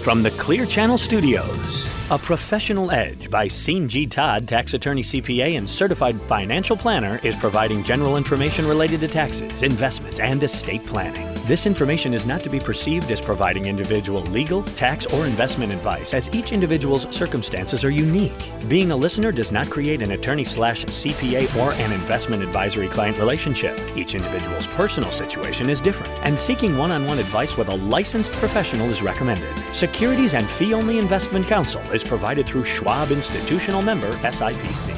From the Clear Channel Studios, A Professional Edge by Sean G. Todd, tax attorney, CPA, and certified financial planner, is providing general information related to taxes, investments, and estate planning. This information is not to be perceived as providing individual legal, tax, or investment advice, as each individual's circumstances are unique. Being a listener does not create an attorney/CPA or an investment advisory client relationship. Each individual's personal situation is different, and seeking one-on-one advice with a licensed professional is recommended. Securities and fee-only investment counsel is provided through Schwab Institutional Member SIPC.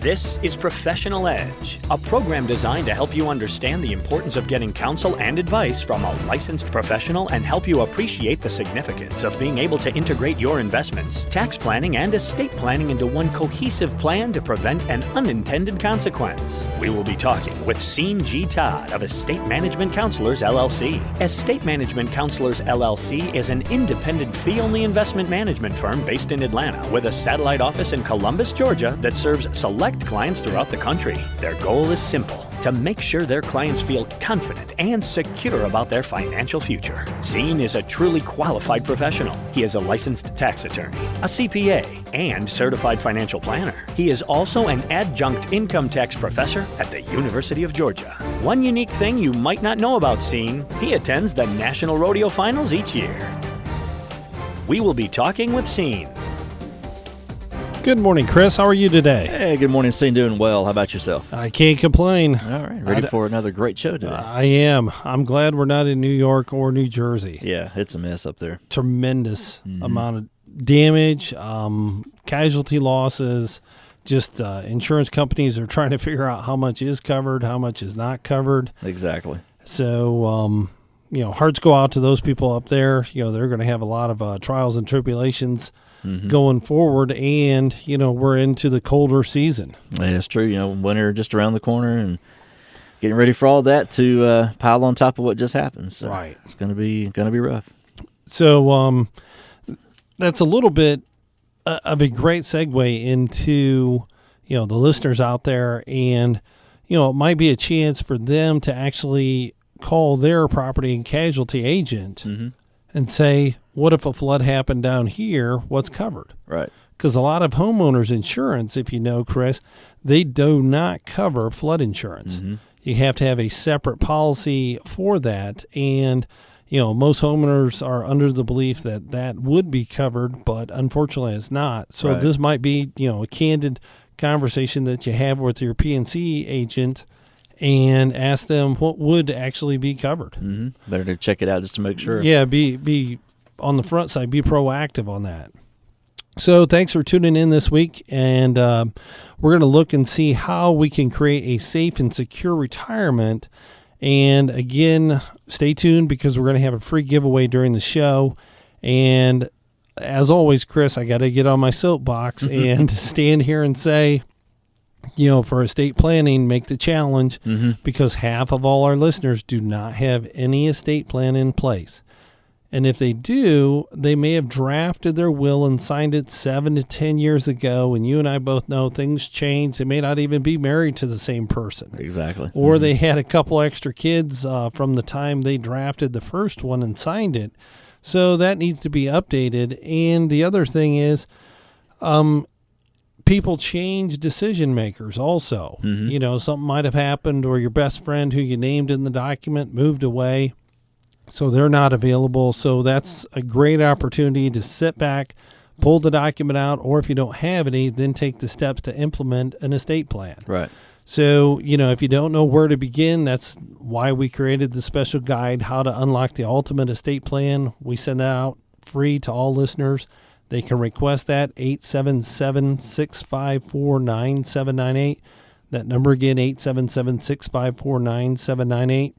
This is Professional Edge, a program designed to help you understand the importance of getting counsel and advice from a licensed professional and help you appreciate the significance of being able to integrate your investments, tax planning, and estate planning into one cohesive plan to prevent an unintended consequence. We will be talking with Sean G. Todd of Estate Management Counselors, LLC. Estate Management Counselors, LLC is an independent fee-only investment management firm based in Atlanta with a satellite office in Columbus, Georgia that serves select clients throughout the country. Their goal is simple: to make sure their clients feel confident and secure about their financial future. Sean is a truly qualified professional. He is a licensed tax attorney, a CPA, and certified financial planner. He is also an adjunct income tax professor at the University of Georgia. One unique thing you might not know about Sean: he attends the National Rodeo Finals each year. We will be talking with Sean. Good morning, Chris. How are you today? Hey, good morning, Sean. Doing well. How about yourself? I can't complain. All right. Ready for another great show today? I am. I'm glad we're not in New York or New Jersey. Yeah, it's a mess up there. Tremendous amount of damage, casualty losses. Just insurance companies are trying to figure out how much is covered, how much is not covered. Exactly. So, hearts go out to those people up there. They're going to have a lot of trials and tribulations going forward, and we're into the colder season. Yeah, it's true. Winter just around the corner, and getting ready for all that to pile on top of what just happened. So right, it's gonna be rough. So that's a little bit of a great segue into the listeners out there, and it might be a chance for them to actually call their property and casualty agent and say, what if a flood happened down here? What's covered? Right. Because a lot of homeowners insurance, if you know, Chris, they do not cover flood insurance. You have to have a separate policy for that. And, most homeowners are under the belief that that would be covered, but unfortunately it's not. So This might be, a candid conversation that you have with your P&C agent and ask them what would actually be covered. Better to check it out just to make sure. Yeah, be on the front side, be proactive on that. So thanks for tuning in this week, and we're going to look and see how we can create a safe and secure retirement. And again, stay tuned because we're going to have a free giveaway during the show. And as always, Chris, I got to get on my soapbox and stand here and say, for estate planning, make the challenge, because half of all our listeners do not have any estate plan in place. And if they do, they may have drafted their will and signed it 7 to 10 years ago. And you and I both know things change. They may not even be married to the same person. Exactly. Or they had a couple extra kids from the time they drafted the first one and signed it. So that needs to be updated. And the other thing is, people change decision makers also. Something might have happened, or your best friend who you named in the document moved away, so they're not available. So that's a great opportunity to sit back, pull the document out, or if you don't have any, then take the steps to implement an estate plan. Right. So, if you don't know where to begin, that's why we created the special guide, How to Unlock the Ultimate Estate Plan. We send that out free to all listeners. They can request that, 877-654-9798. That number again, 877-654-9798.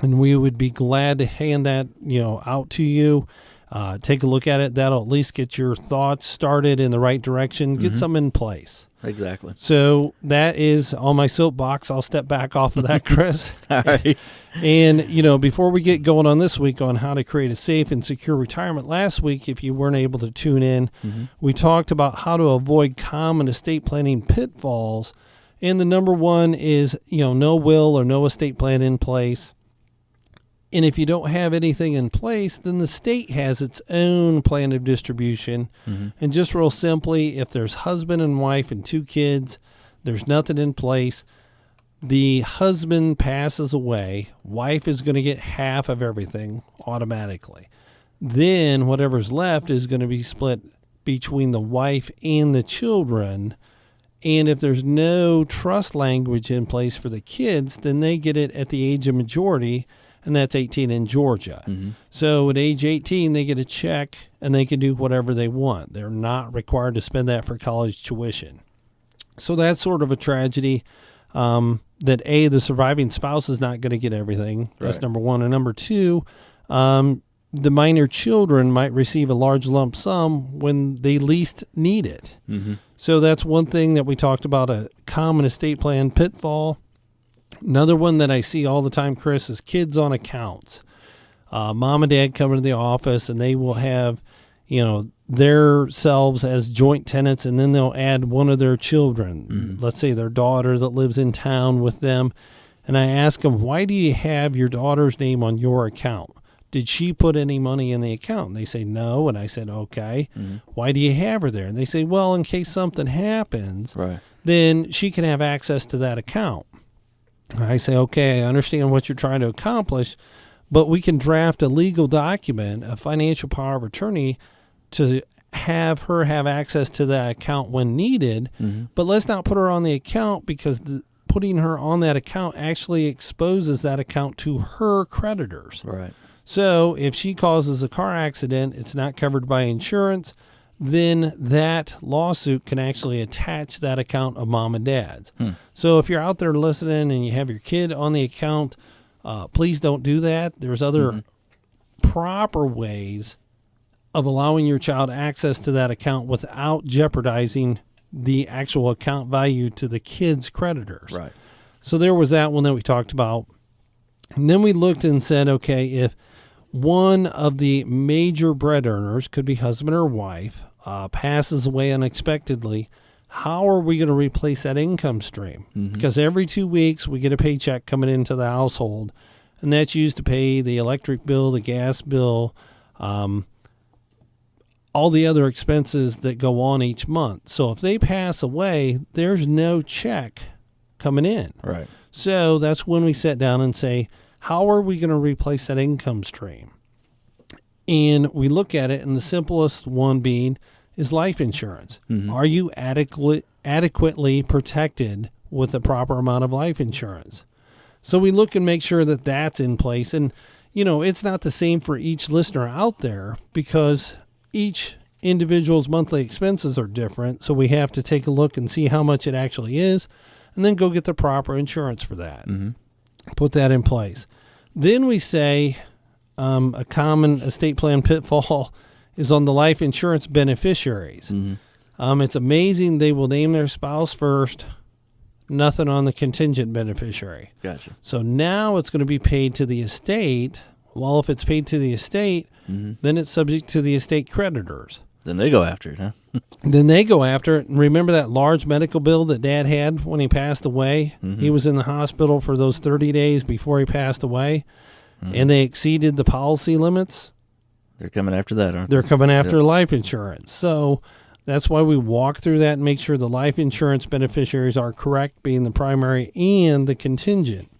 And we would be glad to hand that, out to you. Take a look at it. That'll at least get your thoughts started in the right direction. Get some in place. Exactly. So that is on my soapbox. I'll step back off of that, Chris. All right. And, before we get going on this week on how to create a safe and secure retirement, last week, if you weren't able to tune in, we talked about how to avoid common estate planning pitfalls. And the number one is, no will or no estate plan in place. And if you don't have anything in place, then the state has its own plan of distribution. And just real simply, if there's husband and wife and 2 kids, there's nothing in place, the husband passes away, wife is going to get half of everything automatically. Then whatever's left is going to be split between the wife and the children. And if there's no trust language in place for the kids, then they get it at the age of majority, and that's 18 in Georgia. So at age 18, they get a check, and they can do whatever they want. They're not required to spend that for college tuition. So that's sort of a tragedy, that the surviving spouse is not going to get everything. That's number one. And number two, the minor children might receive a large lump sum when they least need it. So that's one thing that we talked about, a common estate plan pitfall. Another one that I see all the time, Chris, is kids on accounts. Mom and dad come into the office, and they will have, their selves as joint tenants, and then they'll add one of their children, let's say their daughter that lives in town with them. And I ask them, why do you have your daughter's name on your account? Did she put any money in the account? And they say, no. And I said, okay. Why do you have her there? And they say, well, in case something happens, then she can have access to that account. And I say, okay, I understand what you're trying to accomplish, but we can draft a legal document, a financial power of attorney, to have her have access to that account when needed. But let's not put her on the account, because putting her on that account actually exposes that account to her creditors. So if she causes a car accident, it's not covered by insurance, then that lawsuit can actually attach that account of mom and dad's. So if you're out there listening and you have your kid on the account, please don't do that. There's other proper ways of allowing your child access to that account without jeopardizing the actual account value to the kid's creditors. So there was that one that we talked about. And then we looked and said, okay, if one of the major bread earners, could be husband or wife, passes away unexpectedly, how are we going to replace that income stream? Because every 2 weeks we get a paycheck coming into the household, and that's used to pay the electric bill, the gas bill, all the other expenses that go on each month. So if they pass away, there's no check coming in. So that's when we sit down and say, how are we going to replace that income stream? And we look at it, and the simplest one being is life insurance. Are you adequately protected with the proper amount of life insurance? So we look and make sure that that's in place. And, it's not the same for each listener out there, because each individual's monthly expenses are different. So we have to take a look and see how much it actually is, and then go get the proper insurance for that. Put that in place. Then we say a common estate plan pitfall is on the life insurance beneficiaries. It's amazing. They will name their spouse first, nothing on the contingent beneficiary. So now it's going to be paid to the estate. Well, if it's paid to the estate, then it's subject to the estate creditors. Then they go after it, huh? Then they go after it. And remember that large medical bill that Dad had when he passed away? He was in the hospital for those 30 days before he passed away, and they exceeded the policy limits. They're coming after that, aren't they? They're coming after life insurance. So that's why we walk through that and make sure the life insurance beneficiaries are correct, being the primary and the contingent.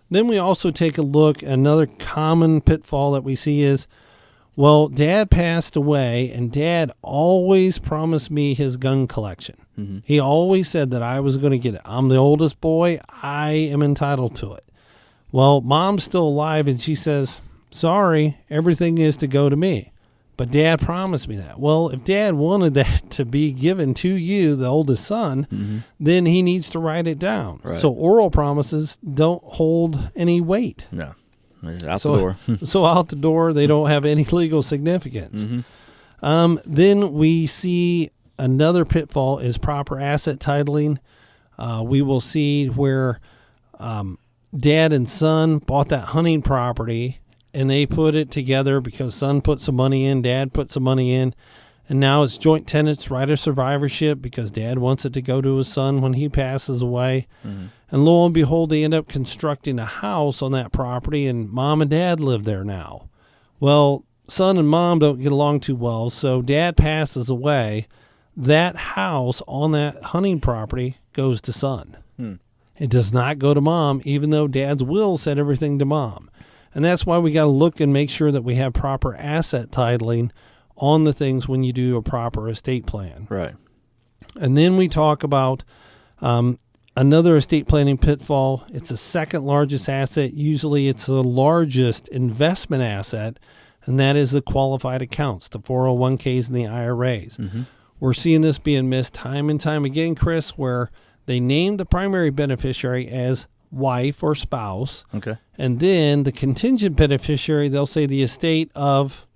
Then we also take a look. Another common pitfall that we see is, well, Dad passed away, and Dad always promised me his gun collection. He always said that I was going to get it. I'm the oldest boy. I am entitled to it. Well, Mom's still alive, and she says, sorry, everything is to go to me. But Dad promised me that. Well, if Dad wanted that to be given to you, the oldest son, then he needs to write it down. So oral promises don't hold any weight. No. Out the door. So out the door, they don't have any legal significance. Then we see another pitfall is proper asset titling. We will see where Dad and son bought that hunting property, and they put it together because son put some money in, Dad put some money in, And now it's joint tenants, right of survivorship, because dad wants it to go to his son when he passes away. Mm-hmm. And lo and behold, they end up constructing a house on that property, and mom and dad live there now. Well, son and mom don't get along too well, so dad passes away. That house on that hunting property goes to son. It does not go to mom, even though dad's will said everything to mom. And that's why we got to look and make sure that we have proper asset titling on the things when you do a proper estate plan. Right. And then we talk about another estate planning pitfall. It's the second largest asset. Usually it's the largest investment asset, and that is the qualified accounts, the 401ks and the IRAs. Mm-hmm. We're seeing this being missed time and time again, Chris, where they name the primary beneficiary as wife or spouse. Okay. And then the contingent beneficiary, they'll say the estate of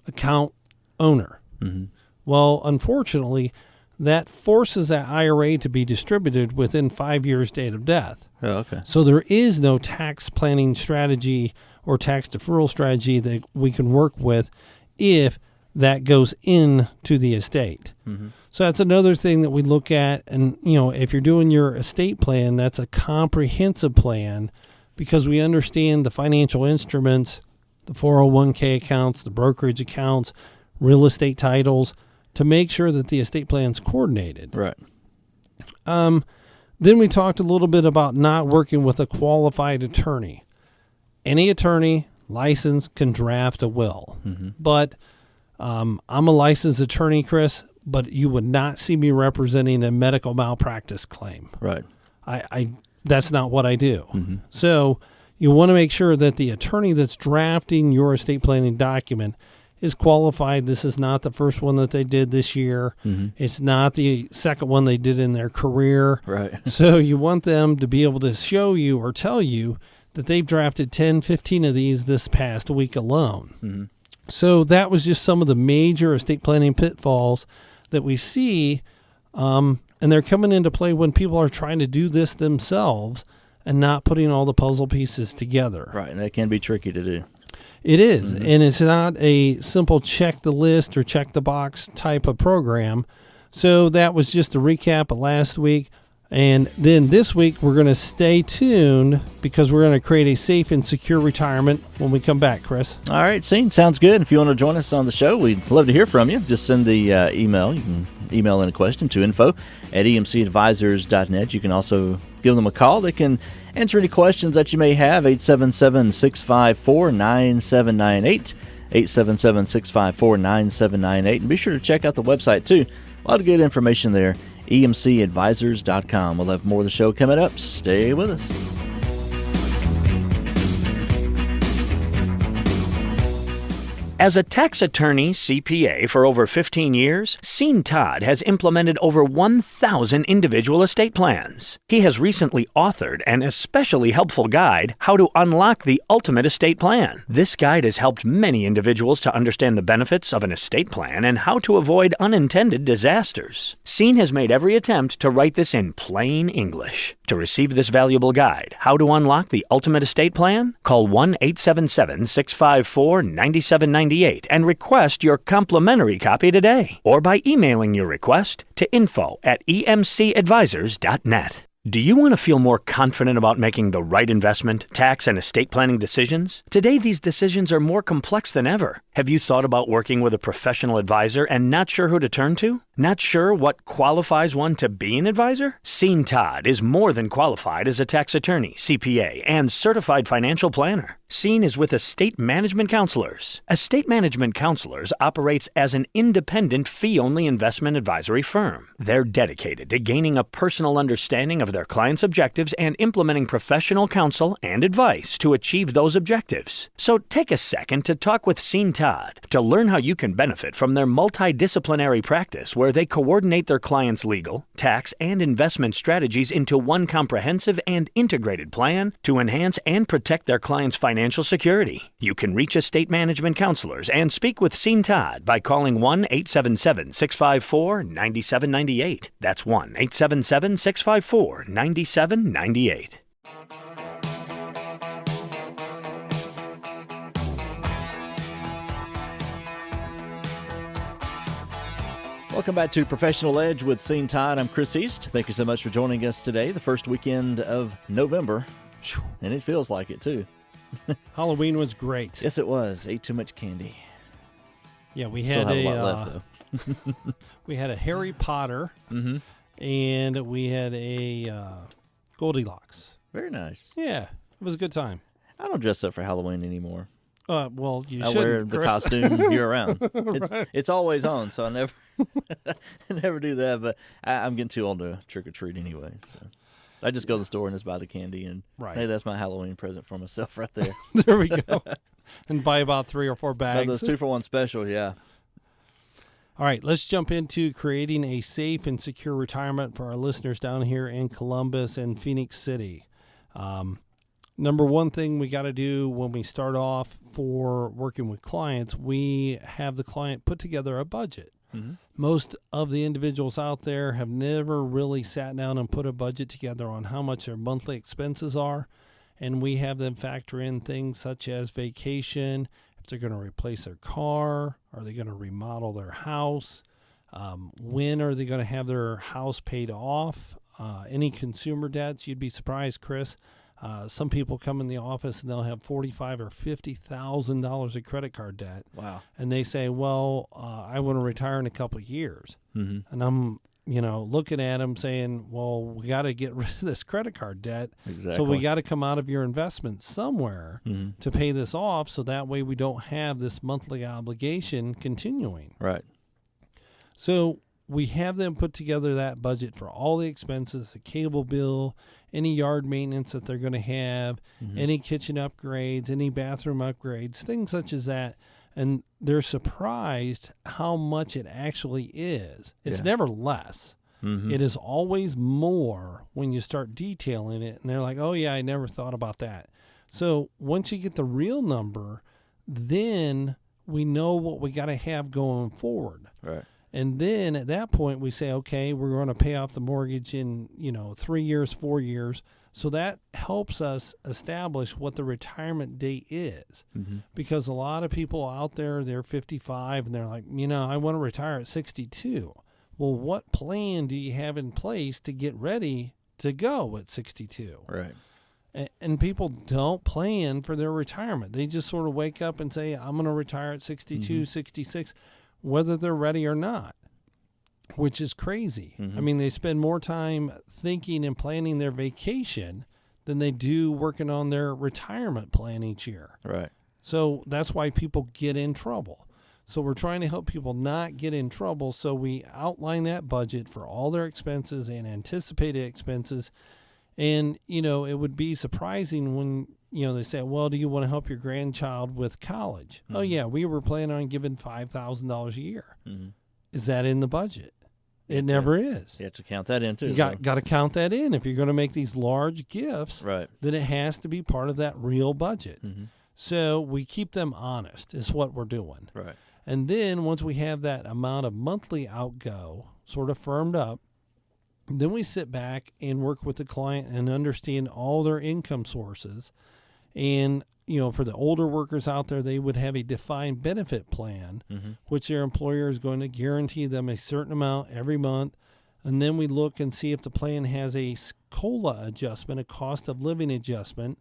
account owner. Mm-hmm. Well, unfortunately, that forces that IRA to be distributed within 5 years date of death. Oh, okay. So there is no tax planning strategy or tax deferral strategy that we can work with if that goes into the estate. Mm-hmm. So that's another thing that we look at. And, if you're doing your estate plan, that's a comprehensive plan because we understand the financial instruments, the 401k accounts, the brokerage accounts, real estate titles, to make sure that the estate plan's coordinated. Right. Then we talked a little bit about not working with a qualified attorney. Any attorney licensed can draft a will. Mm-hmm. But I'm a licensed attorney, Chris, but you would not see me representing a medical malpractice claim. Right. I that's not what I do. Mm-hmm. So you want to make sure that the attorney that's drafting your estate planning document is qualified. This is not the first one that they did this year. Mm-hmm. It's not the second one they did in their career. Right. So you want them to be able to show you or tell you that they've drafted 10, 15 of these this past week alone. Mm-hmm. So that was just some of the major estate planning pitfalls that we see, and they're coming into play when people are trying to do this themselves and not putting all the puzzle pieces together. Right, and that can be tricky to do. It is, Mm-hmm. and it's not a simple check the list or check the box type of program. So that was just a recap of last week. And then this week, we're going to stay tuned because we're going to create a safe and secure retirement when we come back, Chris. All right, Scene, sounds good. If you want to join us on the show, we'd love to hear from you. Just send the email. You can email in a question to info@emcadvisors.net. You can also give them a call. They can answer any questions that you may have, 877-654-9798, 877-654-9798. And be sure to check out the website, too. A lot of good information there. emcadvisors.com. We'll have more of the show coming up. Stay with us. As a tax attorney CPA for over 15 years, Sean Todd has implemented over 1,000 individual estate plans. He has recently authored an especially helpful guide, How to Unlock the Ultimate Estate Plan. This guide has helped many individuals to understand the benefits of an estate plan and how to avoid unintended disasters. Sean has made every attempt to write this in plain English. To receive this valuable guide, How to Unlock the Ultimate Estate Plan, call 1-877-654-9798 and request your complimentary copy today, or by emailing your request to info@emcadvisors.net. Do you want to feel more confident about making the right investment, tax, and estate planning decisions? Today, these decisions are more complex than ever. Have you thought about working with a professional advisor and not sure who to turn to? Not sure what qualifies one to be an advisor? Sean Todd is more than qualified as a tax attorney, CPA, and certified financial planner. Sean is with Estate Management Counselors. Estate Management Counselors operates as an independent fee-only investment advisory firm. They're dedicated to gaining a personal understanding of their clients' objectives and implementing professional counsel and advice to achieve those objectives. So take a second to talk with Sean Todd to learn how you can benefit from their multidisciplinary practice where they coordinate their clients' legal, tax, and investment strategies into one comprehensive and integrated plan to enhance and protect their clients' financial security. You can reach Estate Management Counselors and speak with Sean Todd by calling 1-877-654-9798. That's 1-877-654-9798. Welcome back to Professional Edge with Scene Todd. I'm Chris East. Thank you so much for joining us today, the first weekend of November. And it feels like it, too. Halloween was great. Yes, it was. Ate too much candy. Yeah, we Still had have a lot left, though. we had a Harry Potter, and we had a Goldilocks. Very nice. Yeah, it was a good time. I don't dress up for Halloween anymore. Well, you I should wear the Chris. costume year round. Right. It's always on, so I never I never do that. But I'm getting too old to trick or treat anyway. So I just go to the store and just buy the candy, and Right. hey, that's my Halloween present for myself right there. There we go. And buy about 3 or 4 No, bags. those 2-for-1 special, yeah. All right, let's jump into creating a safe and secure retirement for our listeners down here in Columbus and Phoenix City. Number one thing we got to do when we start off for working with clients, we have the client put together a budget. Most of the individuals out there have never really sat down and put a budget together on how much their monthly expenses are, and we have them factor in things such as vacation, if they're going to replace their car, are they going to remodel their house, when are they going to have their house paid off, any consumer debts. You'd be surprised, Chris. Some people come in the office and they'll have $45,000 or $50,000 of credit card debt. Wow. And they say, well, I want to retire in a couple of years. And I'm, looking at them saying, well, we got to get rid of this credit card debt. Exactly. So we got to come out of your investment somewhere to pay this off. So that way we don't have this monthly obligation continuing. Right. So we have them put together that budget for all the expenses, the cable bill, any yard maintenance that they're going to have, any kitchen upgrades, any bathroom upgrades, things such as that. And they're surprised how much it actually is. It's never less. It is always more when you start detailing it. And they're like, oh, yeah, I never thought about that. So once you get the real number, then we know what we got to have going forward. Right. And then at that point, we say, okay, we're going to pay off the mortgage in, 3 years, 4 years. So that helps us establish what the retirement date is. Because a lot of people out there, they're 55 and they're like, I want to retire at 62. Well, what plan do you have in place to get ready to go at 62? Right. And people don't plan for their retirement. They just sort of wake up and say, I'm going to retire at 62, 66. Whether they're ready or not, which is crazy. I mean, they spend more time thinking and planning their vacation than they do working on their retirement plan each year. Right. So that's why people get in trouble. So we're trying to help people not get in trouble. So we outline that budget for all their expenses and anticipated expenses. And, it would be surprising when, they say, well, do you want to help your grandchild with college? Oh, yeah, we were planning on giving $5,000 a year. Is that in the budget? It never is. You have to count that in, too. You got to count that in. If you're going to make these large gifts, Right. then it has to be part of that real budget. So we keep them honest is what we're doing. Right. And then once we have that amount of monthly outgo sort of firmed up, then we sit back and work with the client and understand all their income sources. And, for the older workers out there, they would have a defined benefit plan, which their employer is going to guarantee them a certain amount every month. And then we look and see if the plan has a COLA adjustment, a cost of living adjustment.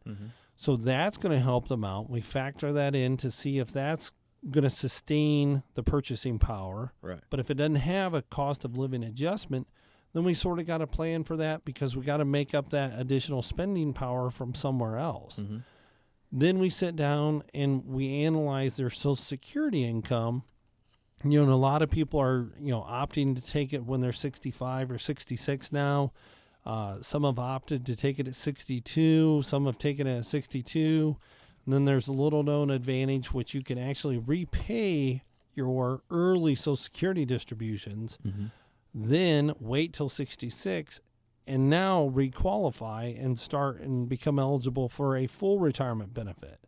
So that's going to help them out. We factor that in to see if that's going to sustain the purchasing power. Right. But if it doesn't have a cost of living adjustment, then we sort of got to plan for that because we got to make up that additional spending power from somewhere else. Then we sit down and we analyze their Social Security income. And a lot of people are, opting to take it when they're 65 or 66 now. Some have opted to take it at 62. Some have taken it at 62. And then there's a little known advantage, which you can actually repay your early Social Security distributions. Then wait till 66 and now requalify and start and become eligible for a full retirement benefit.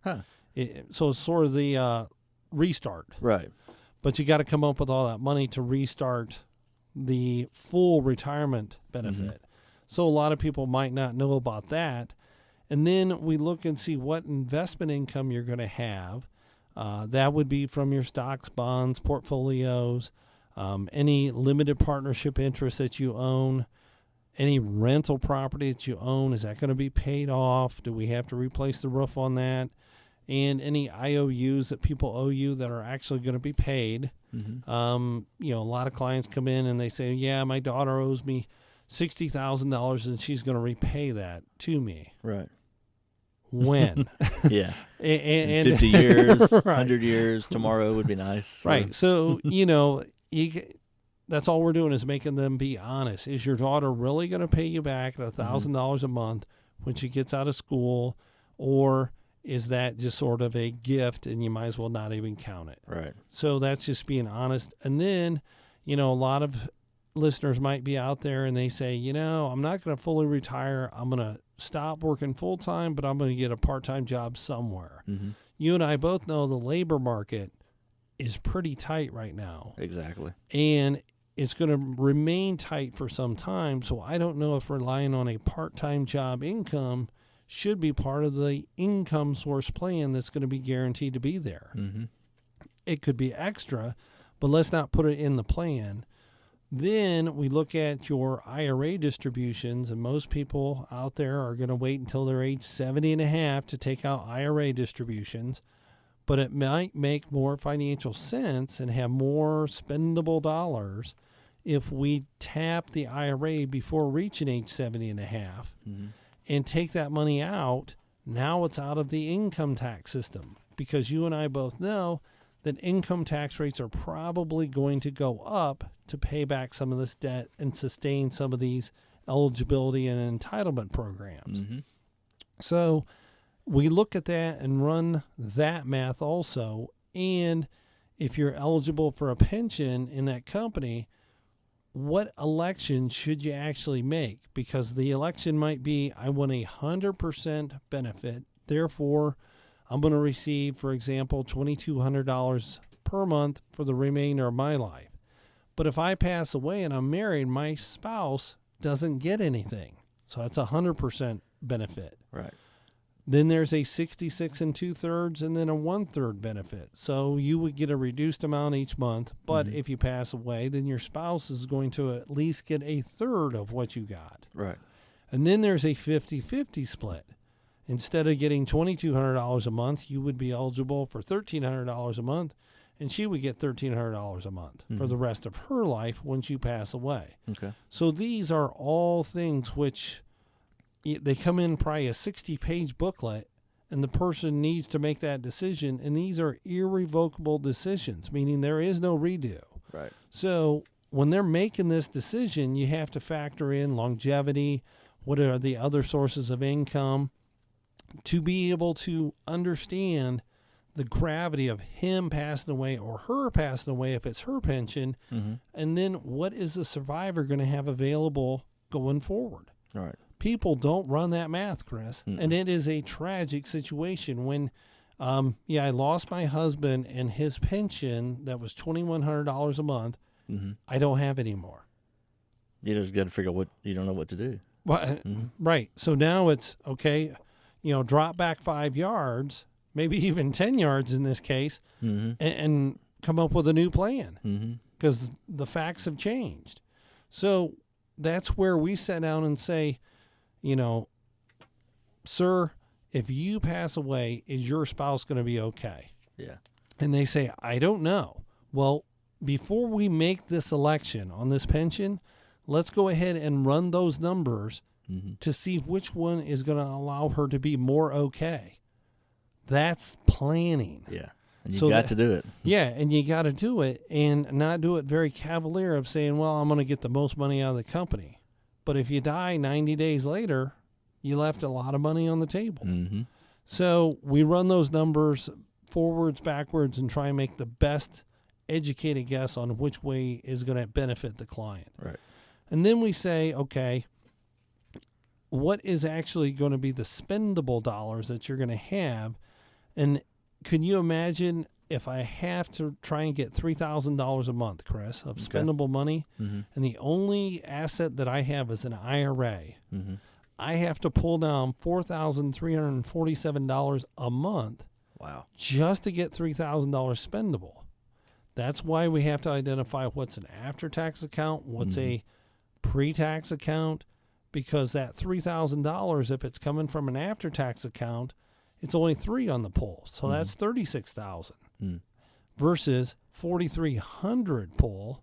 So it's sort of the restart. Right. But you got to come up with all that money to restart the full retirement benefit. So a lot of people might not know about that. And then we look and see what investment income you're going to have. That would be from your stocks, bonds, portfolios. any limited partnership interest that you own, any rental property that you own, is that going to be paid off? Do we have to replace the roof on that? And any IOUs that people owe you that are actually going to be paid. A lot of clients come in and they say, yeah, my daughter owes me $60,000 and she's going to repay that to me. Right. When? Yeah. and 50 years, right. 100 years, tomorrow would be nice. Right. So, that's all we're doing is making them be honest. Is your daughter really going to pay you back at $1,000 a month when she gets out of school, or is that just sort of a gift and you might as well not even count it? Right. So that's just being honest. And then, a lot of listeners might be out there and they say, I'm not going to fully retire. I'm going to stop working full time, but I'm going to get a part-time job somewhere. You and I both know the labor market is pretty tight right now. Exactly. And it's going to remain tight for some time. So I don't know if relying on a part-time job income should be part of the income source plan that's going to be guaranteed to be there. It could be extra, but let's not put it in the plan. Then we look at your IRA distributions, and most people out there are going to wait until they're age 70 and a half to take out IRA distributions. But it might make more financial sense and have more spendable dollars if we tap the IRA before reaching age 70 and a half and take that money out. Now it's out of the income tax system, because you and I both know that income tax rates are probably going to go up to pay back some of this debt and sustain some of these eligibility and entitlement programs. So we look at that and run that math also. And if you're eligible for a pension in that company, what election should you actually make? Because the election might be, I want 100% benefit. Therefore, I'm going to receive, for example, $2,200 per month for the remainder of my life. But if I pass away and I'm married, my spouse doesn't get anything. So that's 100% benefit. Right. Then there's a 66 2/3 and then a 1/3 benefit. So you would get a reduced amount each month, but if you pass away, then your spouse is going to at least get 1/3 of what you got. Right. And then there's a 50-50 split. Instead of getting $2,200 a month, you would be eligible for $1,300 a month, and she would get $1,300 a month for the rest of her life once you pass away. Okay. So these are all things which they come in probably a 60-page booklet, and the person needs to make that decision, and these are irrevocable decisions, meaning there is no redo. Right. So when they're making this decision, you have to factor in longevity, what are the other sources of income, to be able to understand the gravity of him passing away or her passing away if it's her pension, and then what is the survivor going to have available going forward. All right. People don't run that math, Chris, and it is a tragic situation when, I lost my husband and his pension that was $2,100 a month. I don't have anymore. You just got to figure out what you don't know what to do. Well, right. So now it's okay. Drop back 5 yards, maybe even 10 yards in this case, and come up with a new plan because the facts have changed. So that's where we sit down and say, sir, if you pass away, is your spouse going to be okay? Yeah. And they say, I don't know. Well, before we make this election on this pension, let's go ahead and run those numbers to see which one is going to allow her to be more okay. That's planning. Yeah. And you got to do it. Yeah, and you got to do it and not do it very cavalier of saying, well, I'm going to get the most money out of the company. But if you die 90 days later, you left a lot of money on the table. So we run those numbers forwards, backwards, and try and make the best educated guess on which way is going to benefit the client. Right. And then we say, okay, what is actually going to be the spendable dollars that you're going to have? And can you imagine if I have to try and get $3,000 a month, Chris, of spendable money, and the only asset that I have is an IRA, I have to pull down $4,347 a month Wow. just to get $3,000 spendable. That's why we have to identify what's an after-tax account, what's a pre-tax account, because that $3,000, if it's coming from an after-tax account, it's only 3 on the pull. So that's $36,000 versus 4,300 pull.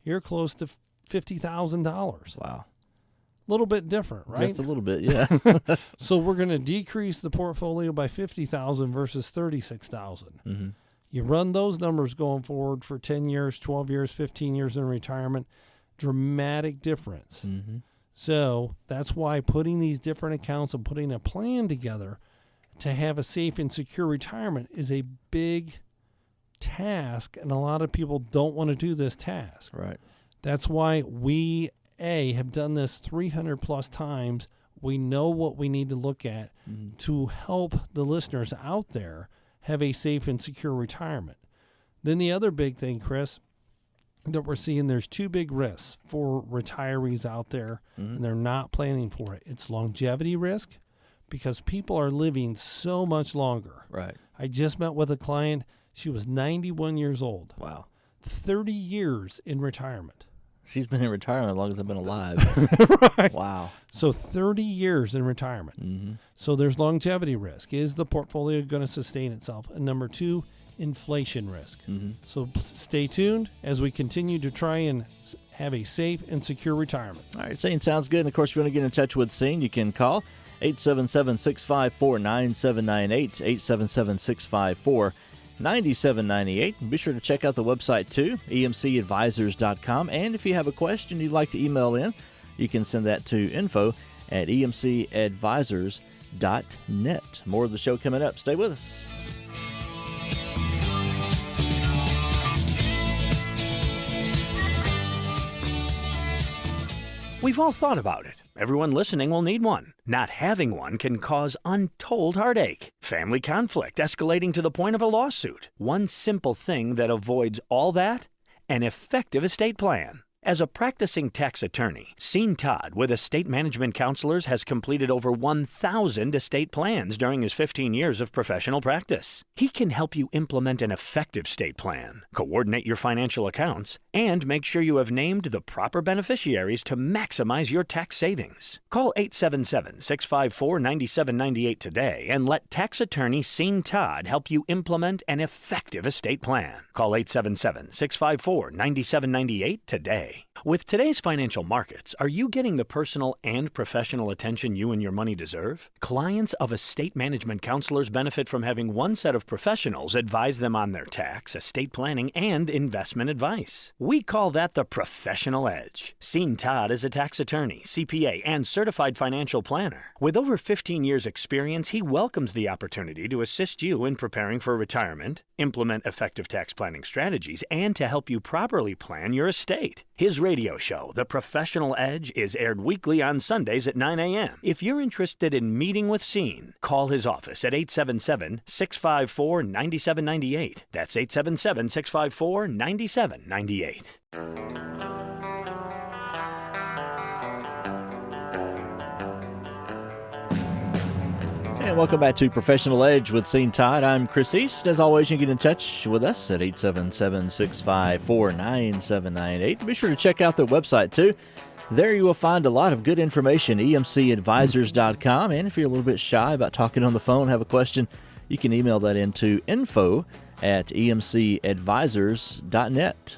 You're close to $50,000. Wow. A little bit different, right? Just a little bit, yeah. So we're going to decrease the portfolio by $50,000 versus $36,000. You run those numbers going forward for 10 years, 12 years, 15 years in retirement, dramatic difference. So that's why putting these different accounts and putting a plan together to have a safe and secure retirement is a big task, and a lot of people don't want to do this task. Right. That's why we have done this 300 plus times. We know what we need to look at to help the listeners out there have a safe and secure retirement. Then the other big thing, Chris, that we're seeing, there's 2 big risks for retirees out there, and they're not planning for it. It's longevity risk, because people are living so much longer. Right. I just met with a client. She was 91 years old. Wow. 30 years in retirement. She's been in retirement as long as I've been alive. Right. Wow. So 30 years in retirement. So there's longevity risk. Is the portfolio going to sustain itself? And number 2, inflation risk. So stay tuned as we continue to try and have a safe and secure retirement. All right, Scene, sounds good. And, of course, if you want to get in touch with Scene, you can call 877-654-9798, 877-654-9798. Be sure to check out the website, too, emcadvisors.com. And if you have a question you'd like to email in, you can send that to info@emcadvisors.net. More of the show coming up. Stay with us. We've all thought about it. Everyone listening will need one. Not having one can cause untold heartache, family conflict escalating to the point of a lawsuit. One simple thing that avoids all that: an effective estate plan. As a practicing tax attorney, Sean Todd with Estate Management Counselors has completed over 1,000 estate plans during his 15 years of professional practice. He can help you implement an effective estate plan, coordinate your financial accounts, and make sure you have named the proper beneficiaries to maximize your tax savings. Call 877-654-9798 today and let tax attorney Sean Todd help you implement an effective estate plan. Call 877-654-9798 today. With today's financial markets, are you getting the personal and professional attention you and your money deserve? Clients of Estate Management Counselors benefit from having one set of professionals advise them on their tax, estate planning, and investment advice. We call that the professional edge. Sean Todd is a tax attorney, CPA, and certified financial planner. With over 15 years' experience, he welcomes the opportunity to assist you in preparing for retirement, implement effective tax planning strategies, and to help you properly plan your estate. His radio show, The Professional Edge, is aired weekly on Sundays at 9 a.m. If you're interested in meeting with Sean, call his office at 877-654-9798. That's 877-654-9798. And welcome back to Professional Edge with Sean Todd. I'm Chris East. As always, you can get in touch with us at 877-654-9798. Be sure to check out the website, too. There you will find a lot of good information, emcadvisors.com. And if you're a little bit shy about talking on the phone, have a question, you can email that into info@emcadvisors.net.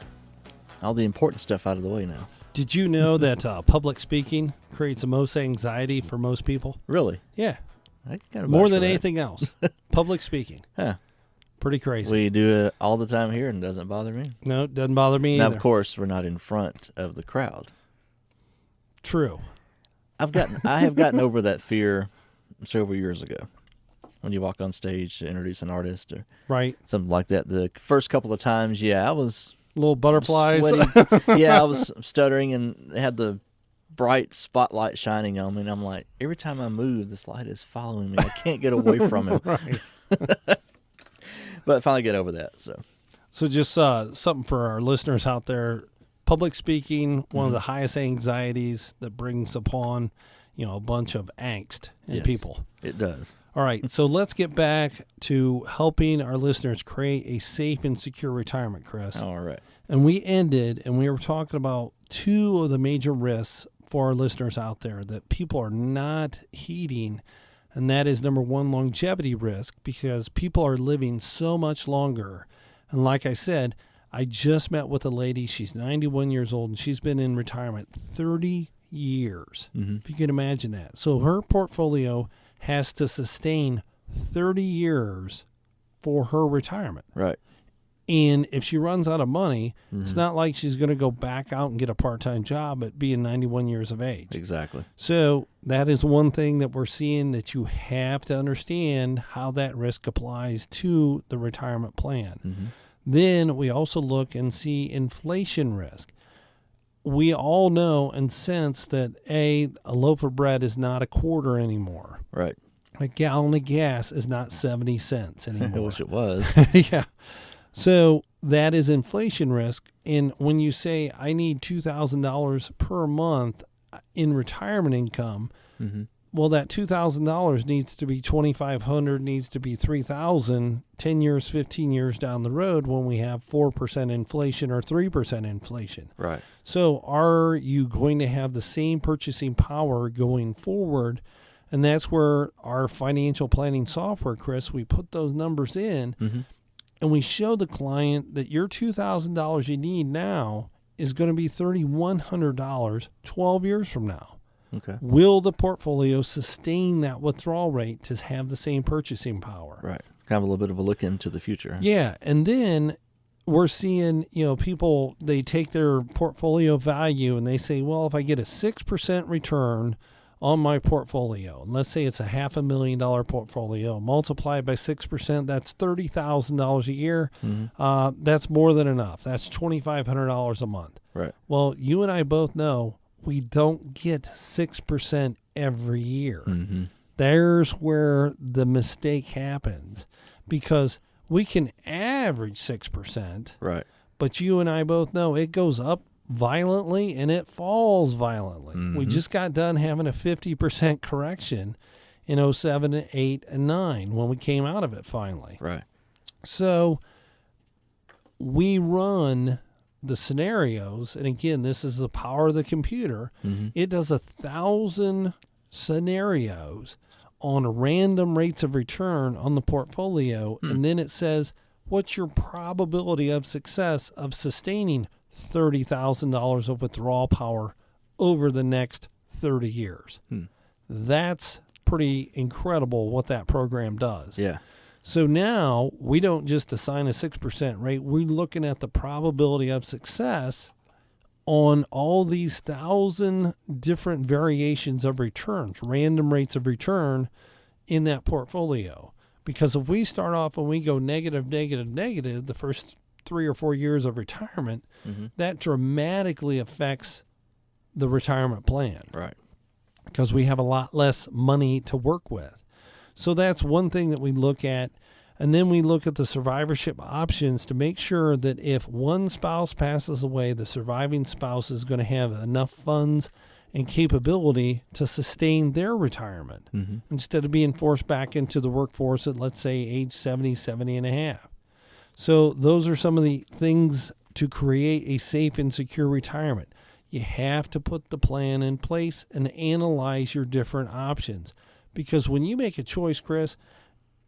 All the important stuff out of the way now. Did you know that public speaking creates the most anxiety for most people? Really? Yeah. I can kind of More vouch than for that. anything else. Public speaking. Huh. Pretty crazy. We do it all the time here, and it doesn't bother me. No, it doesn't bother me Now, either. of course, we're not in front of the crowd. True. I have gotten over that fear several years ago. When you walk on stage to introduce an artist or Right. something like that. The first couple of times, I was Little butterflies. sweaty. I was stuttering, and they had the bright spotlight shining on me, and I'm like, every time I move, this light is following me. I can't get away from it. Right. But I finally get over that. So just something for our listeners out there. Public speaking, one of the highest anxieties that brings upon, a bunch of angst in Yes, people. it does. All right, so let's get back to helping our listeners create a safe and secure retirement, Chris. All right. And we ended, and we were talking about two of the major risks for our listeners out there that people are not heeding, and that is, number one, longevity risk, because people are living so much longer. And like I said, I just met with a lady. She's 91 years old, and she's been in retirement 30 years, if you can imagine that. So her portfolio has to sustain 30 years for her retirement. Right. And if she runs out of money, it's not like she's going to go back out and get a part-time job at being 91 years of age. Exactly. So that is one thing that we're seeing, that you have to understand how that risk applies to the retirement plan. Then we also look and see inflation risk. We all know and sense that a loaf of bread is not a quarter anymore. Right. A gallon of gas is not 70 cents anymore. I wish it was. Yeah. So that is inflation risk. And when you say I need $2,000 per month in retirement income, well, that $2,000 needs to be $2,500, needs to be $3,000 10 years, 15 years down the road when we have 4% inflation or 3% inflation. Right. So are you going to have the same purchasing power going forward? And that's where our financial planning software, Chris, we put those numbers in, and we show the client that your $2,000 you need now is going to be $3,100 12 years from now. Okay. Will the portfolio sustain that withdrawal rate to have the same purchasing power? Right. Kind of a little bit of a look into the future. Yeah. And then we're seeing, people, they take their portfolio value and they say, well, if I get a 6% return on my portfolio, and let's say it's a $500,000 portfolio, multiplied by 6%, that's $30,000 a year. That's more than enough. That's $2,500 a month. Right. Well, you and I both know we don't get 6% every year. There's where the mistake happens, because we can average 6%. Right. But you and I both know it goes up violently and it falls violently. We just got done having a 50% correction in 07 and 8 and 9 when we came out of it finally. Right. So we run the scenarios, and again, this is the power of the computer. It does 1,000 scenarios on random rates of return on the portfolio, and then it says, what's your probability of success of sustaining $30,000 of withdrawal power over the next 30 years? That's pretty incredible what that program does. Yeah. So now we don't just assign a 6% rate. We're looking at the probability of success on all these 1,000 different variations of returns, random rates of return in that portfolio. Because if we start off and we go negative, the first 3 or 4 years of retirement, that dramatically affects the retirement plan. Right. Because we have a lot less money to work with. So that's one thing that we look at. And then we look at the survivorship options to make sure that if one spouse passes away, the surviving spouse is going to have enough funds and capability to sustain their retirement instead of being forced back into the workforce at, let's say, age 70 and a half. So those are some of the things to create a safe and secure retirement. You have to put the plan in place and analyze your different options. Because when you make a choice, Chris,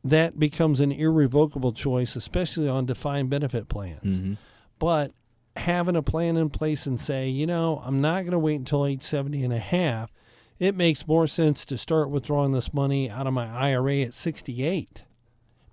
that becomes an irrevocable choice, especially on defined benefit plans. But having a plan in place and say, I'm not going to wait until age 70 and a half, it makes more sense to start withdrawing this money out of my IRA at 68,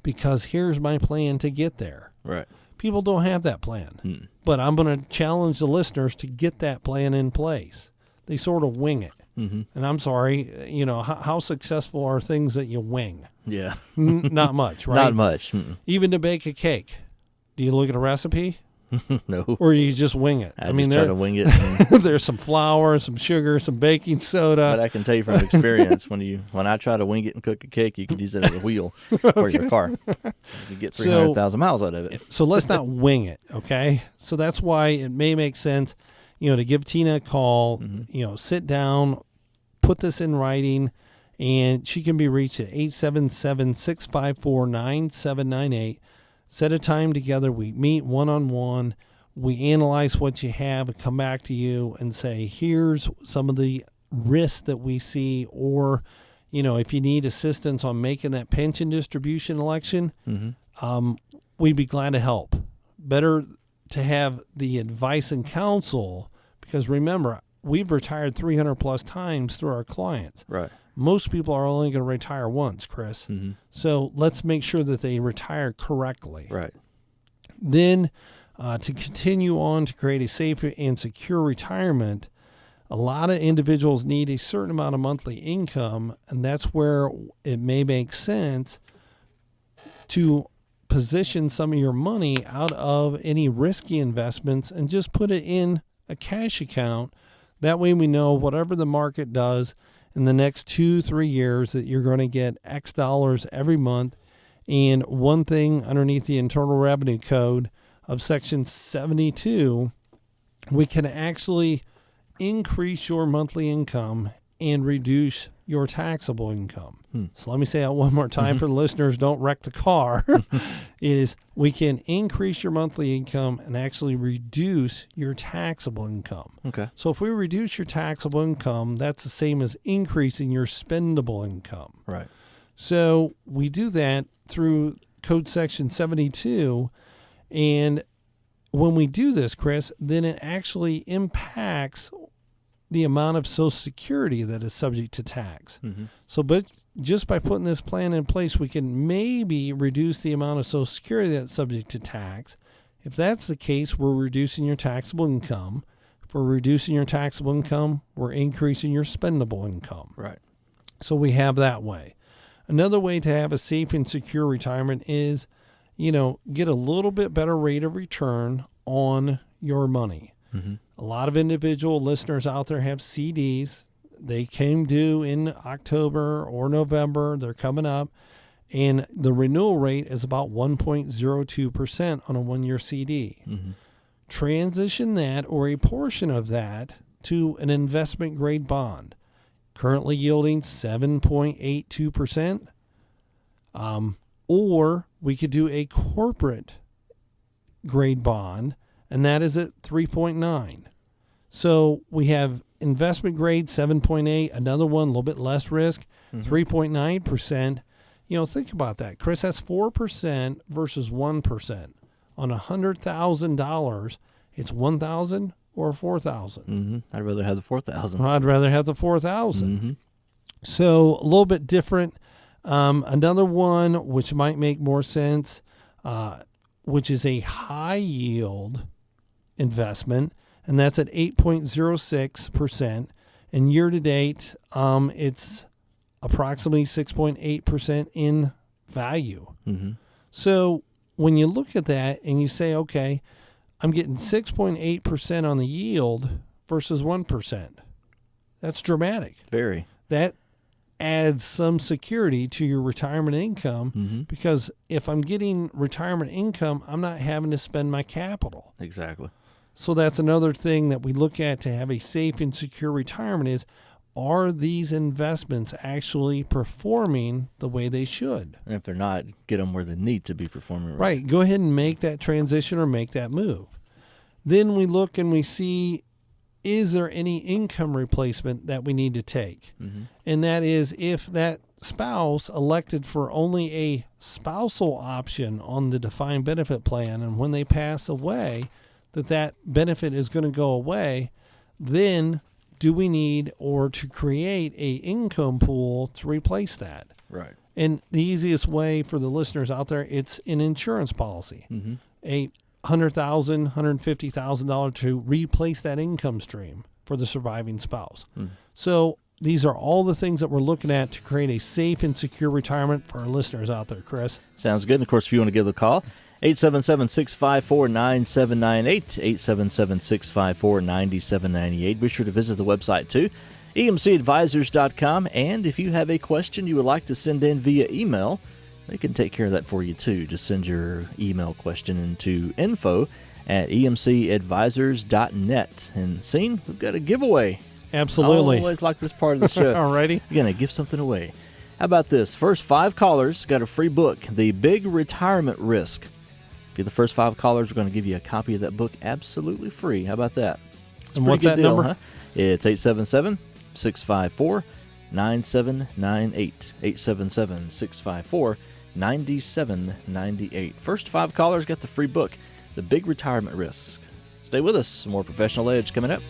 because here's my plan to get there. Right. People don't have that plan. But I'm going to challenge the listeners to get that plan in place. They sort of wing it. And I'm sorry, how successful are things that you wing? Yeah. Not much, right? Not much. Even to bake a cake. Do you look at a recipe? No. Or you just wing it? I mean, try to wing it. There's some flour, some sugar, some baking soda. But I can tell you from experience, when I try to wing it and cook a cake, you can use it as a wheel for your car. You get 300,000 miles out of it. So let's not wing it, okay? So that's why it may make sense, to give Tina a call, sit down, put this in writing, And she can be reached at 877-654-9798. Set a time together. We meet one-on-one. We analyze what you have and come back to you and say, here's some of the risks that we see, or, if you need assistance on making that pension distribution election, we'd be glad to help. Better to have the advice and counsel, because remember, we've retired 300 plus times through our clients. Right. Most people are only going to retire once, Chris. So let's make sure that they retire correctly. Right. Then to continue on to create a safe and secure retirement, a lot of individuals need a certain amount of monthly income, and that's where it may make sense to position some of your money out of any risky investments and just put it in a cash account. That way we know whatever the market does in the next 2-3 years that you're going to get X dollars every month. And one thing underneath the Internal Revenue Code of Section 72, we can actually increase your monthly income and reduce your taxable income. So let me say that one more time for the listeners, don't wreck the car. Is we can increase your monthly income and actually reduce your taxable income. Okay. So if we reduce your taxable income, that's the same as increasing your spendable income. Right. So we do that through Code Section 72. And when we do this, Chris, then it actually impacts the amount of Social Security that is subject to tax. So but just by putting this plan in place, we can maybe reduce the amount of Social Security that's subject to tax. If that's the case, we're reducing your taxable income. If we're reducing your taxable income, we're increasing your spendable income. Right. So we have that way. Another way to have a safe and secure retirement is, get a little bit better rate of return on your money. A lot of individual listeners out there have CDs. They came due in October or November. They're coming up. And the renewal rate is about 1.02% on a 1-year CD. Transition that or a portion of that to an investment grade bond, currently yielding 7.82%. Or we could do a corporate grade bond, and that is at 3.9. So we have investment grade 7.8, another one a little bit less risk, 3.9%. Think about that, Chris. That's 4% versus 1%. On $100,000, it's 1,000 or 4,000. I'd rather have the 4,000. I'd rather have the 4,000. So a little bit different. Another one which might make more sense, which is a high yield investment, and that's at 8.06%. And year to date, it's approximately 6.8% in value. So when you look at that and you say, okay, I'm getting 6.8% on the yield versus 1%, that's dramatic. Very. That adds some security to your retirement income, because if I'm getting retirement income, I'm not having to spend my capital. Exactly. So that's another thing that we look at to have a safe and secure retirement is, are these investments actually performing the way they should? And if they're not, get them where they need to be performing. Right. Go ahead and make that transition or make that move. Then we look and we see, is there any income replacement that we need to take? And that is if that spouse elected for only a spousal option on the defined benefit plan, and when they pass away, that benefit is going to go away, then do we need or to create a income pool to replace that? Right. And the easiest way for the listeners out there, it's an insurance policy. A $100,000, $150,000 to replace that income stream for the surviving spouse. So these are all the things that we're looking at to create a safe and secure retirement for our listeners out there, Chris. Sounds good. And of course, if you want to give the call, 877-654-9798, 877-654-9798. Be sure to visit the website too, emcadvisors.com. And if you have a question you would like to send in via email, they can take care of that for you too. Just send your email question into info@emcadvisors.net. And Scene, we've got a giveaway Absolutely. I always like this part of the show. Alrighty. You're going to give something away. How about this? First 5 callers got a free book, The Big Retirement Risk. If you're the first 5 callers, we're going to give you a copy of that book absolutely free. How about that? And what's that number? Huh? It's 877-654-9798. 877-654-9798. First 5 callers get the free book, The Big Retirement Risk. Stay with us. More Professional Edge coming up.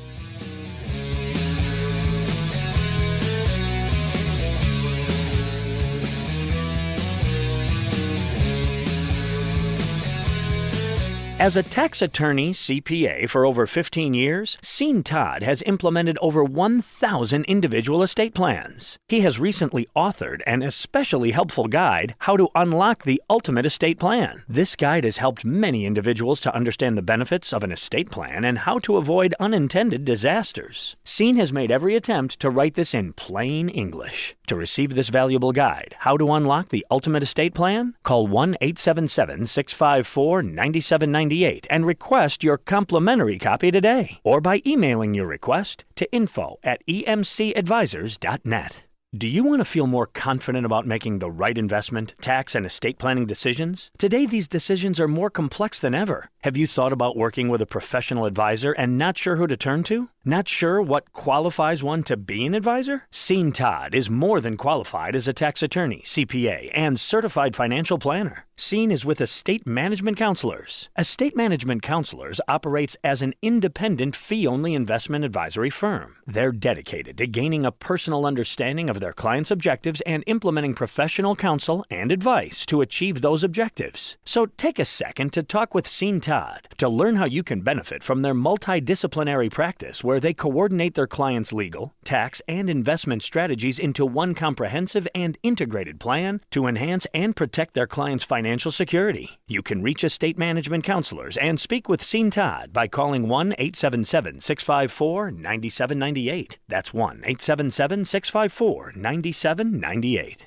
As a tax attorney CPA for over 15 years, Sean Todd has implemented over 1,000 individual estate plans. He has recently authored an especially helpful guide, How to Unlock the Ultimate Estate Plan. This guide has helped many individuals to understand the benefits of an estate plan and how to avoid unintended disasters. Sean has made every attempt to write this in plain English. To receive this valuable guide, How to Unlock the Ultimate Estate Plan, call 1-877-654-9798 and request your complimentary copy today, or by emailing your request to info@emcadvisors.net. Do you want to feel more confident about making the right investment, tax, and estate planning decisions? Today, these decisions are more complex than ever. Have you thought about working with a professional advisor and not sure who to turn to? Not sure what qualifies one to be an advisor? Sean Todd is more than qualified as a tax attorney, CPA, and certified financial planner. Sean is with Estate Management Counselors. Estate Management Counselors operates as an independent fee-only investment advisory firm. They're dedicated to gaining a personal understanding of their clients' objectives and implementing professional counsel and advice to achieve those objectives. So take a second to talk with Sean Todd to learn how you can benefit from their multidisciplinary practice where they coordinate their clients' legal, tax, and investment strategies into one comprehensive and integrated plan to enhance and protect their clients' financial security. You can reach Estate Management Counselors and speak with Sean Todd by calling 1-877-654-9798. That's 1-877-654-9798.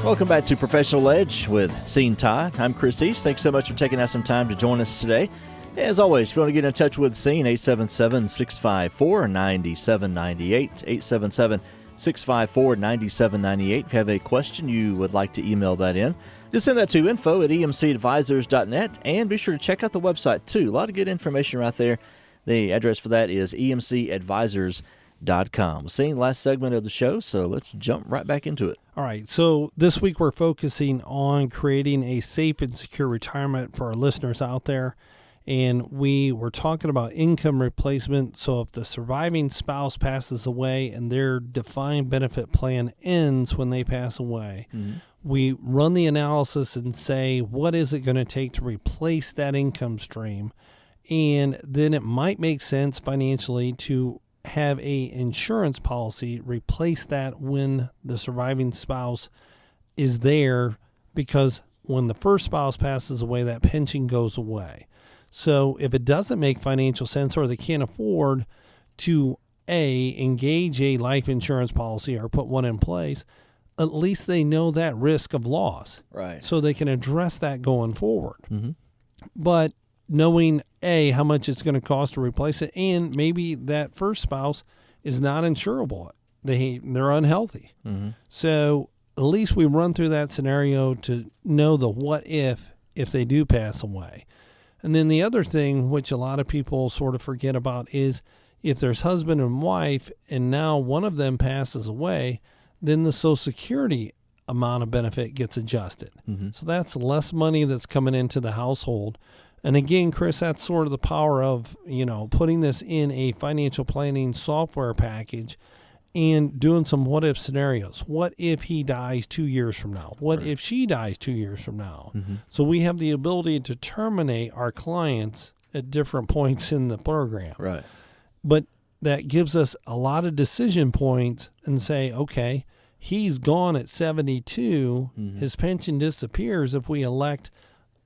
Welcome back to Professional Edge with Sean Todd. I'm Chris East. Thanks so much for taking out some time to join us today. As always, if you want to get in touch with Sean, 877-654-9798, 877-654-9798. If you have a question you would like to email that in, just send that to info@emcadvisors.net, and be sure to check out the website too. A lot of good information right there. The address for that is emcadvisors.com. Seeing last segment of the show, so let's jump right back into it. All right, so this week we're focusing on creating a safe and secure retirement for our listeners out there. And we were talking about income replacement. So if the surviving spouse passes away and their defined benefit plan ends when they pass away, we run the analysis and say, what is it going to take to replace that income stream? And then it might make sense financially to have a insurance policy replace that when the surviving spouse is there, because when the first spouse passes away, that pension goes away. So if it doesn't make financial sense or they can't afford to engage a life insurance policy or put one in place, at least they know that risk of loss. Right. So they can address that going forward. Mm-hmm. But knowing how much it's going to cost to replace it, and maybe that first spouse is not insurable. They're unhealthy. Mm-hmm. So at least we run through that scenario to know the what if they do pass away. And then the other thing, which a lot of people sort of forget about, is if there's husband and wife and now one of them passes away, then the Social Security amount of benefit gets adjusted. Mm-hmm. So that's less money that's coming into the household. And again, Chris, that's sort of the power of, putting this in a financial planning software package and doing some what-if scenarios. What if he dies 2 years from now? What if she dies 2 years from now? Mm-hmm. So we have the ability to terminate our clients at different points in the program. Right. But that gives us a lot of decision points and say, okay, he's gone at 72. Mm-hmm. His pension disappears if we elect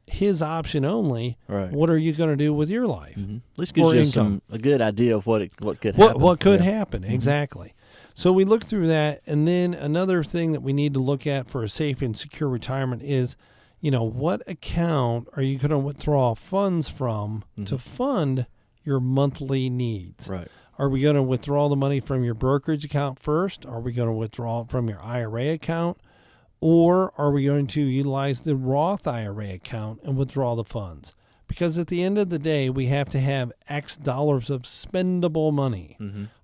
his option only. Right. What are you going to do with your life? Mm-hmm. At least gives you a good idea of what could happen. What could happen, exactly. So we look through that, and then another thing that we need to look at for a safe and secure retirement is, what account are you going to withdraw funds from to fund your monthly needs? Right. Are we going to withdraw the money from your brokerage account first? Are we going to withdraw it from your IRA account? Or are we going to utilize the Roth IRA account and withdraw the funds? Because at the end of the day, we have to have X dollars of spendable money.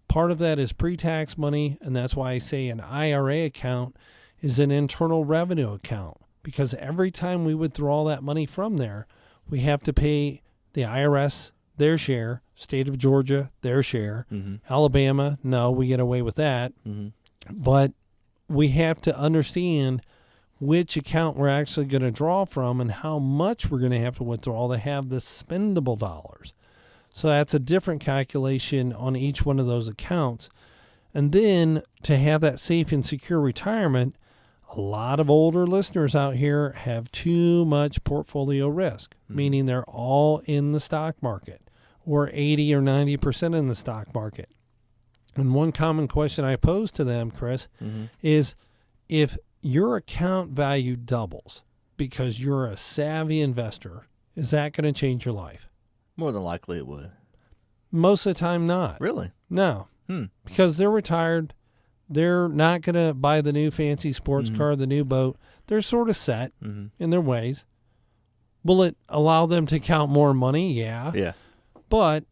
Part of that is pre-tax money, and that's why I say an IRA account is an internal revenue account, because every time we withdraw that money from there, we have to pay the IRS their share, state of Georgia their share, Alabama, no, we get away with that. But we have to understand which account we're actually going to draw from and how much we're going to have to withdraw to have the spendable dollars. So that's a different calculation on each one of those accounts. And then to have that safe and secure retirement, a lot of older listeners out here have too much portfolio risk, meaning they're all in the stock market or 80 or 90% in the stock market. And one common question I pose to them, Chris, is if your account value doubles because you're a savvy investor, is that going to change your life? More than likely it would. Most of the time, not. Really? No. Because they're retired. They're not going to buy the new fancy sports car, the new boat. They're sort of set in their ways. Will it allow them to count more money? Yeah. Yeah. But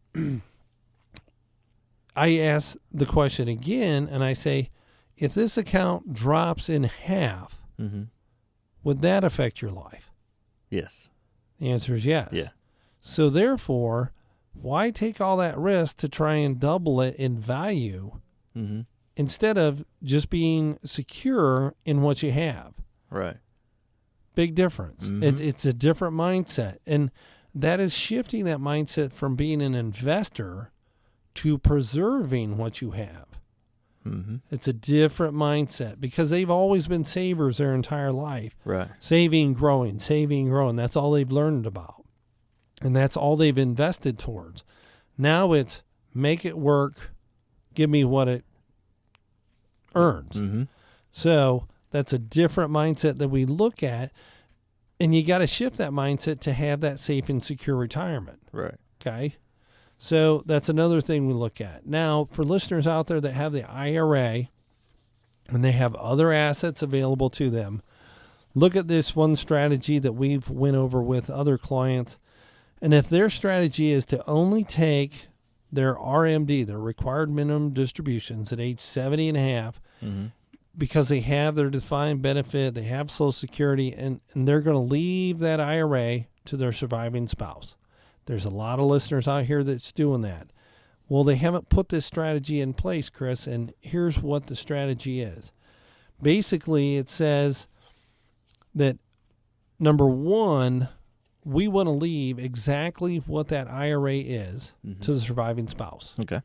I ask the question again, and I say, if this account drops in half, would that affect your life? Yes. The answer is yes. Yeah. So therefore, why take all that risk to try and double it in value instead of just being secure in what you have? Right. Big difference. It's a different mindset. And that is shifting that mindset from being an investor to preserving what you have. It's a different mindset because they've always been savers their entire life. Right. Saving, growing. That's all they've learned about. And that's all they've invested towards. Now it's make it work, give me what it earns. So that's a different mindset that we look at. And you got to shift that mindset to have that safe and secure retirement. Right. Okay. So that's another thing we look at. Now, for listeners out there that have the IRA and they have other assets available to them, look at this one strategy that we've went over with other clients. And if their strategy is to only take their RMD, their required minimum distributions at age 70 and a half, because they have their defined benefit, they have Social Security, and they're going to leave that IRA to their surviving spouse. There's a lot of listeners out here that's doing that. Well, they haven't put this strategy in place, Chris, and here's what the strategy is. Basically, it says that, number one, we want to leave exactly what that IRA is to the surviving spouse. Okay.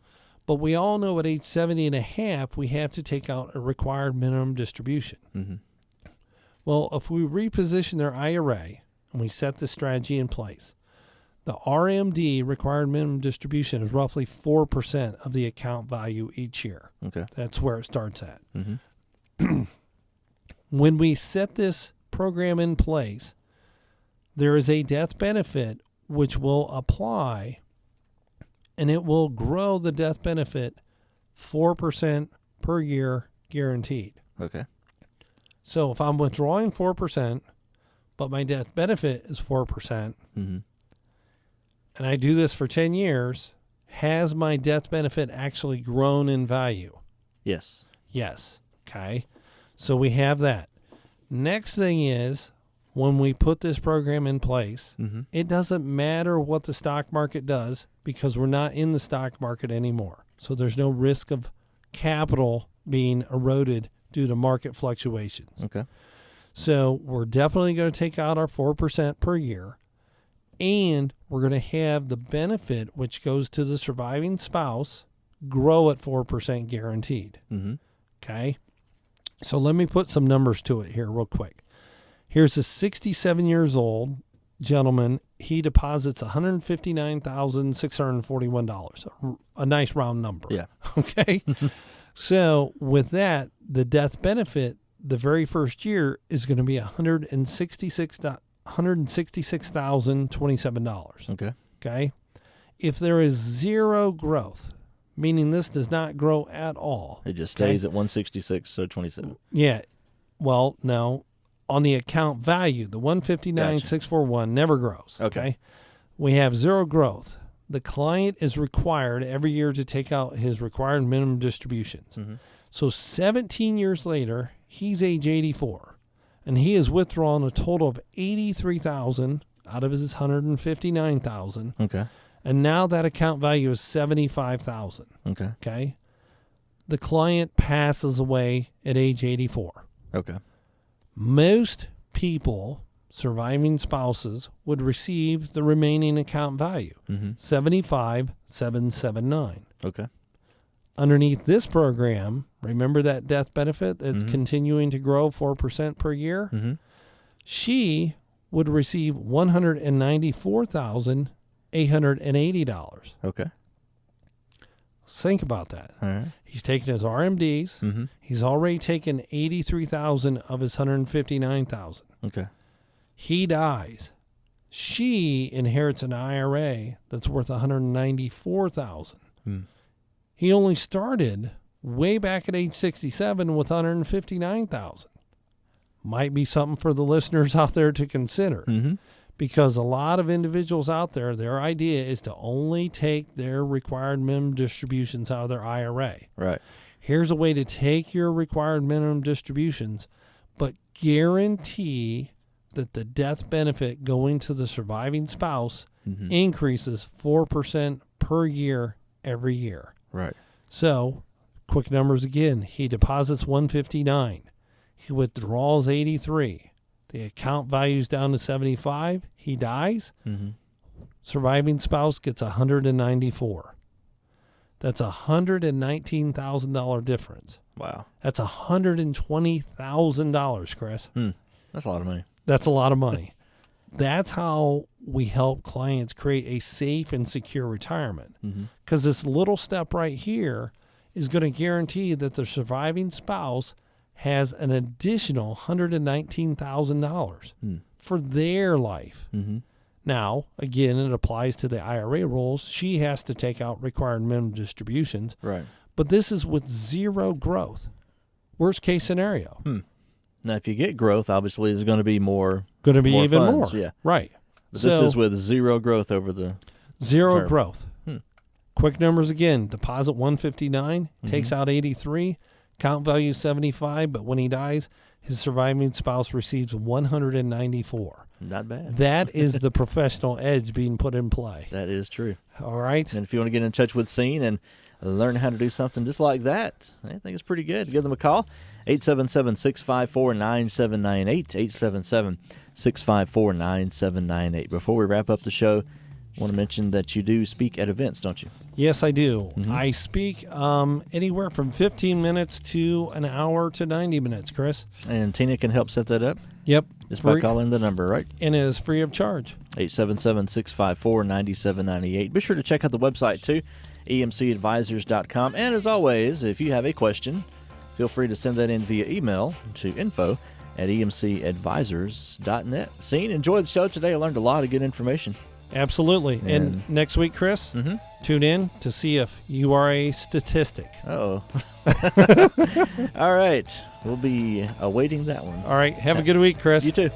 But we all know at age 70 and a half, we have to take out a required minimum distribution. Well, if we reposition their IRA and we set the strategy in place, the RMD, required minimum distribution, is roughly 4% of the account value each year. Okay. That's where it starts at. When we set this program in place, there is a death benefit which will apply, and it will grow the death benefit 4% per year guaranteed. Okay. So if I'm withdrawing 4%, but my death benefit is 4%, and I do this for 10 years, has my death benefit actually grown in value? Yes. Yes. Okay. So we have that. Next thing is, when we put this program in place, it doesn't matter what the stock market does because we're not in the stock market anymore. So there's no risk of capital being eroded due to market fluctuations. Okay. So we're definitely going to take out our 4% per year, and we're going to have the benefit, which goes to the surviving spouse, grow at 4% guaranteed. Okay. So let me put some numbers to it here real quick. Here's a 67 years old gentleman. He deposits $159,641. A nice round number. Yeah. Okay. So with that, the death benefit the very first year is going to be $166,027. Okay. Okay. If there is zero growth, meaning this does not grow at all. It just stays at 166, so 27. Yeah. Well, no. On the account value, the 159,641 never grows. Okay. We have zero growth. The client is required every year to take out his required minimum distributions. Mm-hmm. So 17 years later, he's age 84, and he has withdrawn a total of $83,000 out of his $159,000. Okay. And now that account value is $75,000. Okay. Okay. The client passes away at age 84. Okay. Most people, surviving spouses, would receive the remaining account value, $75,779. Okay. Underneath this program, remember that death benefit that's continuing to grow 4% per year? Mm-hmm. She would receive $194,880. Okay. Think about that. All right. He's taken his RMDs. Mm-hmm. He's already taken $83,000 of his $159,000. Okay. He dies. She inherits an IRA that's worth $194,000. Mm. He only started way back at age 67 with $159,000. Might be something for the listeners out there to consider. Mm-hmm. Because a lot of individuals out there, their idea is to only take their required minimum distributions out of their IRA. Right. Here's a way to take your required minimum distributions, but guarantee that the death benefit going to the surviving spouse increases 4% per year every year. Right. So, quick numbers again. He deposits $159. He withdraws $83. The account value's down to $75. He dies. Mm-hmm. Surviving spouse gets $194. That's a $119,000 difference. Wow. That's $120,000, Chris. That's a lot of money. That's a lot of money. That's how we help clients create a safe and secure retirement. Because this little step right here is going to guarantee that the surviving spouse has an additional $119,000 for their life. Now, again, it applies to the IRA rules. She has to take out required minimum distributions. Right. But this is with zero growth. Worst case scenario. Now, if you get growth, obviously, there's going to be more. Going to be more even funds, more. Yeah. Right. But this is with zero growth over the zero term. growth. Quick numbers again. Deposit $159, takes out $83, account value $75, but when he dies, his surviving spouse receives $194. Not bad. That is the professional edge being put in play. That is true. All right. And if you want to get in touch with Scene and learn how to do something just like that, I think it's pretty good. Give them a call. 877-654-9798, 877-654-9798. Before we wrap up the show, I want to mention that you do speak at events, don't you? Yes, I do. I speak anywhere from 15 minutes to an hour to 90 minutes, Chris. And Tina can help set that up? Yep. Just by calling the number, right? And it is free of charge. 877-654-9798. Be sure to check out the website, too, emcadvisors.com. And as always, if you have a question, feel free to send that in via email to info@emcadvisors.net. Scene, enjoyed the show today. I learned a lot of good information. Absolutely. And next week, Chris, tune in to see if you are a statistic. Uh-oh. All right. We'll be awaiting that one. All right. Have a good week, Chris. You too.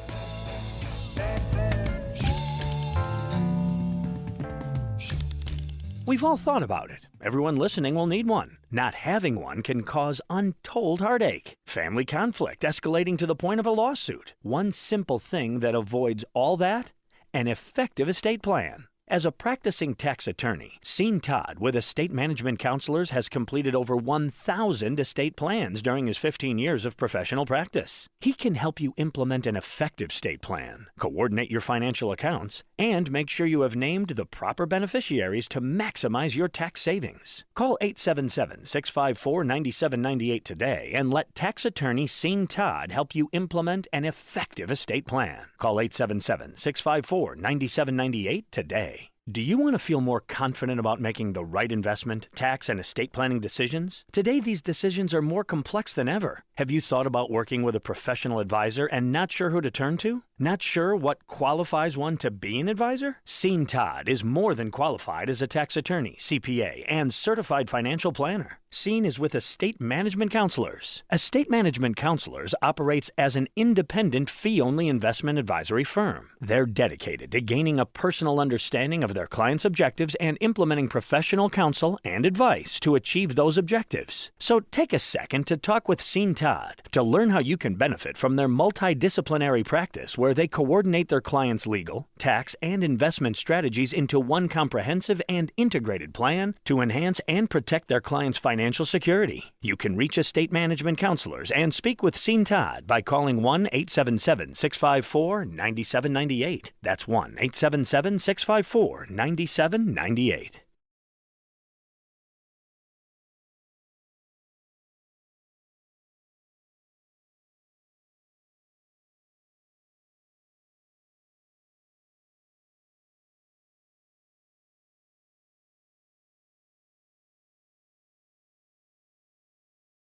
We've all thought about it. Everyone listening will need one. Not having one can cause untold heartache, family conflict escalating to the point of a lawsuit. One simple thing that avoids all that: an effective estate plan. As a practicing tax attorney, Sean Todd with Estate Management Counselors has completed over 1,000 estate plans during his 15 years of professional practice. He can help you implement an effective estate plan, coordinate your financial accounts, and make sure you have named the proper beneficiaries to maximize your tax savings. Call 877-654-9798 today and let tax attorney Sean Todd help you implement an effective estate plan. Call 877-654-9798 today. Do you want to feel more confident about making the right investment, tax, and estate planning decisions? Today, these decisions are more complex than ever. Have you thought about working with a professional advisor and not sure who to turn to? Not sure what qualifies one to be an advisor? Scene Todd is more than qualified as a tax attorney, CPA, and certified financial planner. Scene is with Estate Management Counselors. Estate Management Counselors operates as an independent fee-only investment advisory firm. They're dedicated to gaining a personal understanding of their clients' objectives and implementing professional counsel and advice to achieve those objectives. So take a second to talk with Scene Todd to learn how you can benefit from their multidisciplinary practice where they coordinate their clients' legal, tax, and investment strategies into one comprehensive and integrated plan to enhance and protect their clients' financial security. You can reach Estate Management Counselors and speak with Scene Todd by calling 1-877-654-9798. That's 1-877-654-9798.